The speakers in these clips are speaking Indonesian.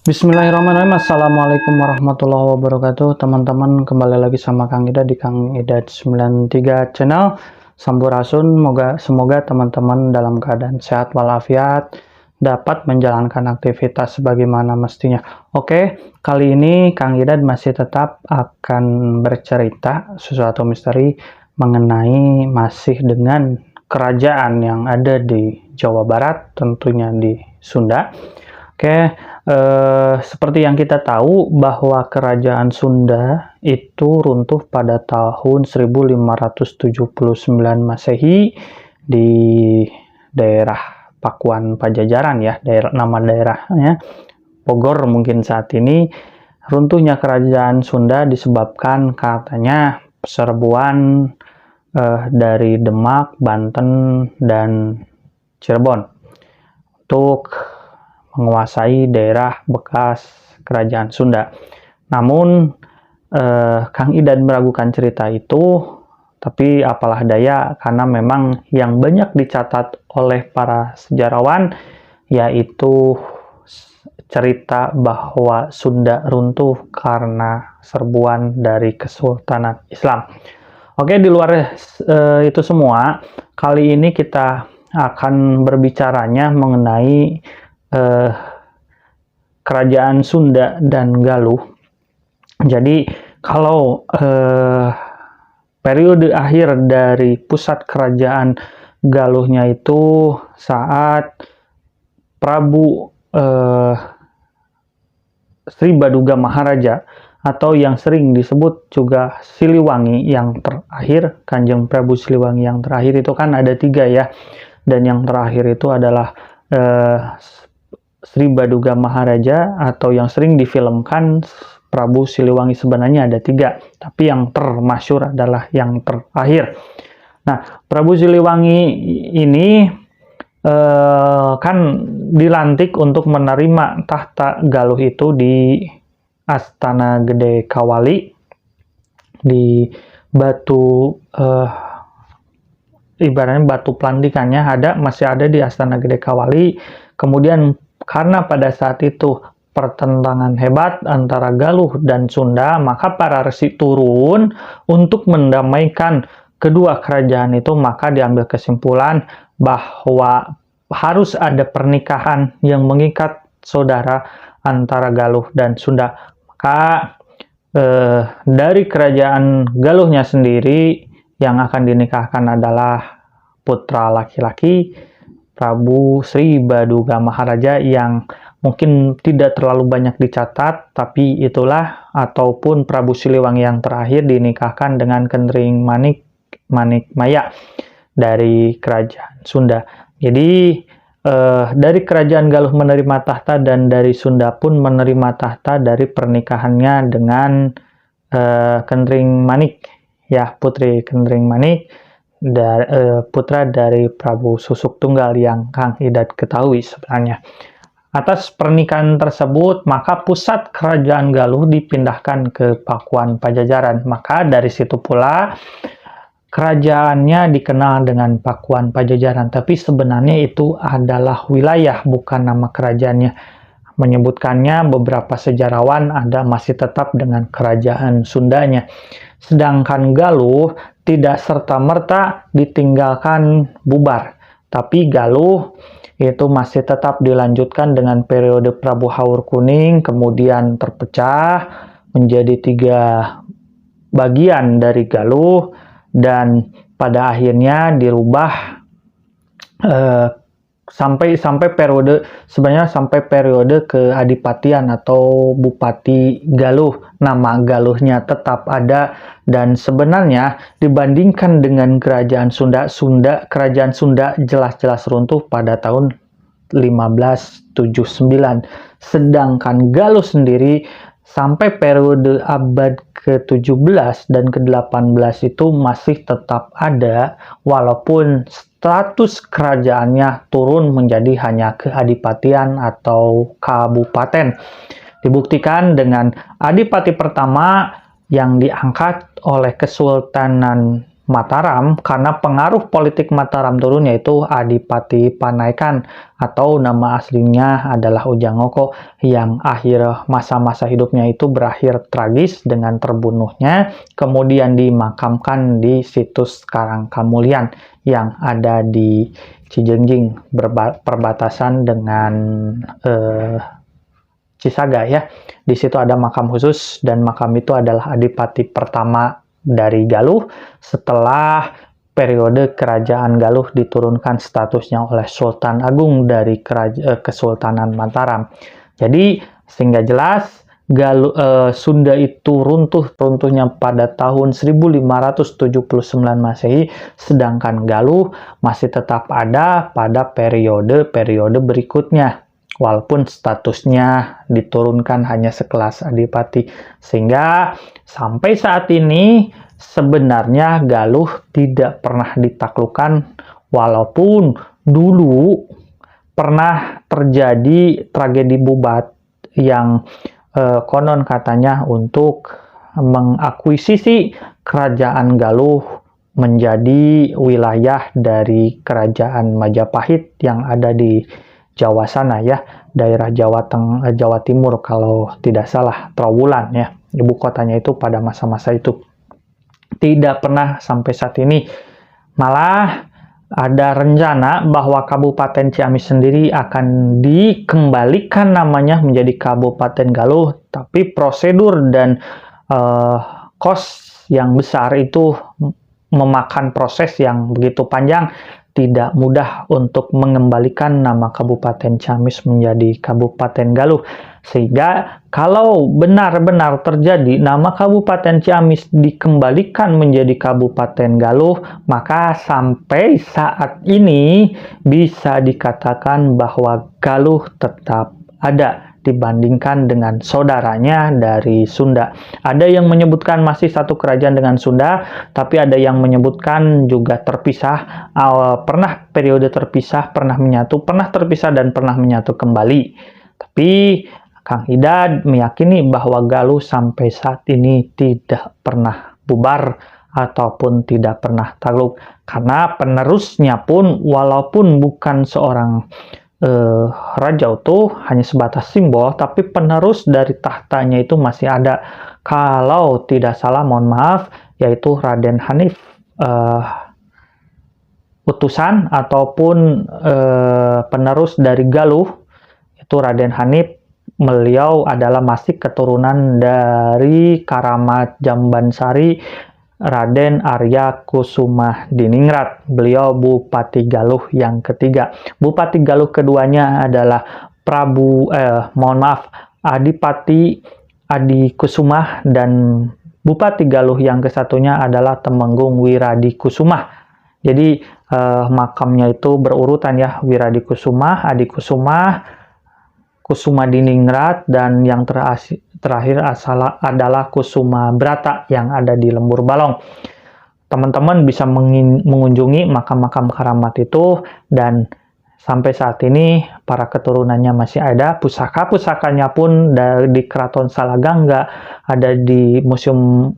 Bismillahirrahmanirrahim. Assalamualaikum warahmatullahi wabarakatuh. Teman-teman, kembali lagi sama Kang Ida di Kang Ida 93 channel. Sampurasun, semoga teman-teman dalam keadaan sehat walafiat, dapat menjalankan aktivitas sebagaimana mestinya. Oke, kali ini Kang Ida masih tetap akan bercerita sesuatu misteri mengenai masih dengan kerajaan yang ada di Jawa Barat, tentunya di Sunda. Oke, seperti yang kita tahu bahwa kerajaan Sunda itu runtuh pada tahun 1579 Masehi di daerah Pakuan Pajajaran ya, nama daerahnya Bogor mungkin saat ini. Runtuhnya kerajaan Sunda disebabkan katanya serbuan dari Demak, Banten, dan Cirebon untuk menguasai daerah bekas kerajaan Sunda. Namun Kang Idan meragukan cerita itu, tapi apalah daya karena memang yang banyak dicatat oleh para sejarawan yaitu cerita bahwa Sunda runtuh karena serbuan dari Kesultanan Islam. Oke, di luar itu semua, kali ini kita akan berbicaranya mengenai kerajaan Sunda dan Galuh. Jadi kalau periode akhir dari pusat kerajaan Galuhnya itu saat Prabu Sri Baduga Maharaja atau yang sering disebut juga Siliwangi yang terakhir, Kanjeng Prabu Siliwangi yang terakhir itu kan ada 3 ya, dan yang terakhir itu adalah Sri Baduga Maharaja atau yang sering difilmkan Prabu Siliwangi. Sebenarnya ada 3, tapi yang termasyhur adalah yang terakhir. Nah, Prabu Siliwangi ini kan dilantik untuk menerima tahta Galuh itu di Astana Gede Kawali di batu ibaratnya batu pelantikannya masih ada di Astana Gede Kawali. Kemudian karena pada saat itu pertentangan hebat antara Galuh dan Sunda, maka para resi turun untuk mendamaikan kedua kerajaan itu. Maka diambil kesimpulan bahwa harus ada pernikahan yang mengikat saudara antara Galuh dan Sunda. Maka dari kerajaan Galuhnya sendiri yang akan dinikahkan adalah putra laki-laki Prabu Sri Baduga Maharaja yang mungkin tidak terlalu banyak dicatat, tapi itulah, ataupun Prabu Siliwangi yang terakhir dinikahkan dengan Kendring Manik Maya dari kerajaan Sunda. Jadi dari kerajaan Galuh menerima tahta dan dari Sunda pun menerima tahta dari pernikahannya dengan Kendring Manik ya, Putri Kendring Manik, putra dari Prabu Susuk Tunggal yang Kang Idat ketahui sebenarnya. Atas pernikahan tersebut, maka pusat kerajaan Galuh dipindahkan ke Pakuan Pajajaran. Maka dari situ pula kerajaannya dikenal dengan Pakuan Pajajaran. Tapi sebenarnya itu adalah wilayah, bukan nama kerajaannya. Menyebutkannya beberapa sejarawan ada masih tetap dengan kerajaan Sundanya. Sedangkan Galuh tidak serta-merta ditinggalkan bubar, tapi Galuh itu masih tetap dilanjutkan dengan periode Prabu Haur Kuning, kemudian terpecah menjadi 3 bagian dari Galuh, dan pada akhirnya dirubah sampai periode keadipatian atau Bupati Galuh. Nama Galuhnya tetap ada, dan sebenarnya dibandingkan dengan kerajaan Sunda, kerajaan Sunda jelas-jelas runtuh pada tahun 1579. Sedangkan Galuh sendiri sampai periode abad ke-17 dan ke-18 itu masih tetap ada, walaupun status kerajaannya turun menjadi hanya keadipatian atau kabupaten. Dibuktikan dengan adipati pertama yang diangkat oleh Kesultanan Mataram karena pengaruh politik Mataram turun, yaitu Adipati Panaikan atau nama aslinya adalah Ujangoko, yang akhir masa-masa hidupnya itu berakhir tragis dengan terbunuhnya, kemudian dimakamkan di situs Karangkamulian yang ada di Cijengjing, perbatasan dengan Cisaga ya. Di situ ada makam khusus, dan makam itu adalah adipati pertama dari Galuh setelah periode kerajaan Galuh diturunkan statusnya oleh Sultan Agung dari Kesultanan Mataram. Jadi sehingga jelas Sunda itu runtuhnya pada tahun 1579 Masehi, sedangkan Galuh masih tetap ada pada periode berikutnya, walaupun statusnya diturunkan hanya sekelas adipati. Sehingga sampai saat ini sebenarnya Galuh tidak pernah ditaklukkan, walaupun dulu pernah terjadi tragedi Bubat yang konon katanya untuk mengakuisisi kerajaan Galuh menjadi wilayah dari kerajaan Majapahit yang ada di Jawa sana ya, daerah Jawa Timur kalau tidak salah, Trowulan ya, ibu kotanya itu pada masa-masa itu. Tidak pernah sampai saat ini. Malah ada rencana bahwa Kabupaten Ciamis sendiri akan dikembalikan namanya menjadi Kabupaten Galuh, tapi prosedur dan kos yang besar itu memakan proses yang begitu panjang. Tidak mudah untuk mengembalikan nama Kabupaten Ciamis menjadi Kabupaten Galuh. Sehingga kalau benar-benar terjadi nama Kabupaten Ciamis dikembalikan menjadi Kabupaten Galuh, maka sampai saat ini bisa dikatakan bahwa Galuh tetap ada dibandingkan dengan saudaranya dari Sunda. Ada yang menyebutkan masih satu kerajaan dengan Sunda, tapi ada yang menyebutkan juga terpisah, pernah periode terpisah, pernah menyatu, pernah terpisah, dan pernah menyatu kembali. Tapi Kang Idad meyakini bahwa Galuh sampai saat ini tidak pernah bubar ataupun tidak pernah takluk, karena penerusnya pun walaupun bukan seorang raja utuh, hanya sebatas simbol, tapi penerus dari tahtanya itu masih ada. Kalau tidak salah, mohon maaf, yaitu Raden Hanif, utusan ataupun penerus dari Galuh, itu Raden Hanif. Beliau adalah masih keturunan dari Karamat Jambansari Raden Arya Kusuma Diningrat. Beliau Bupati Galuh yang ketiga. Bupati Galuh keduanya adalah Adipati Adi Kusuma, dan Bupati Galuh yang kesatunya adalah Temenggung Wiradi Kusuma. Jadi makamnya itu berurutan ya, Wiradi Kusuma, Adi Kusuma, Kusuma Diningrat, dan yang terakhir adalah Kusuma Brata yang ada di Lembur Balong. Teman-teman bisa mengunjungi makam-makam keramat itu, dan sampai saat ini para keturunannya masih ada. Pusaka-pusakanya pun di Keraton Salagangga, ada di Museum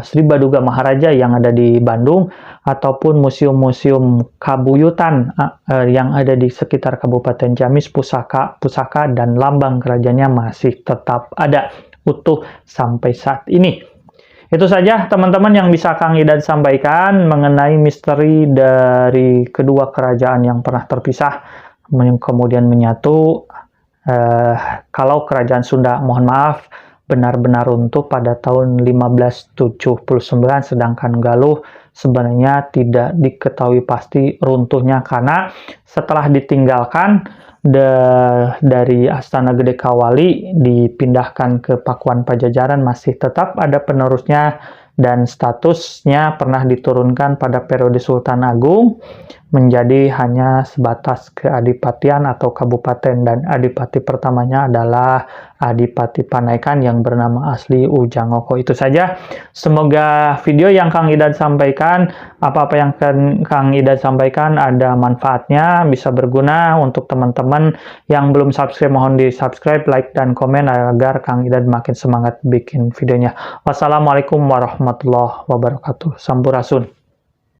Sri Baduga Maharaja yang ada di Bandung, ataupun museum-museum kabuyutan yang ada di sekitar Kabupaten Ciamis. Pusaka dan lambang kerajaannya masih tetap ada utuh sampai saat ini. Itu saja teman-teman yang bisa Kang Idad sampaikan mengenai misteri dari kedua kerajaan yang pernah terpisah kemudian menyatu. Kalau kerajaan Sunda, mohon maaf, benar-benar runtuh pada tahun 1579, sedangkan Galuh sebenarnya tidak diketahui pasti runtuhnya, karena setelah ditinggalkan dari Astana Gede Kawali dipindahkan ke Pakuan Pajajaran, masih tetap ada penerusnya, dan statusnya pernah diturunkan pada periode Sultan Agung menjadi hanya sebatas keadipatian atau kabupaten, dan adipati pertamanya adalah Adipati Panaikan yang bernama asli Ujangoko. Itu saja, semoga video yang Kang Idad sampaikan, apa-apa yang Kang Idad sampaikan ada manfaatnya, bisa berguna untuk teman-teman. Yang belum subscribe mohon di subscribe, like, dan komen agar Kang Idad makin semangat bikin videonya. Wassalamualaikum warahmatullahi wabarakatuh. Sampurasun.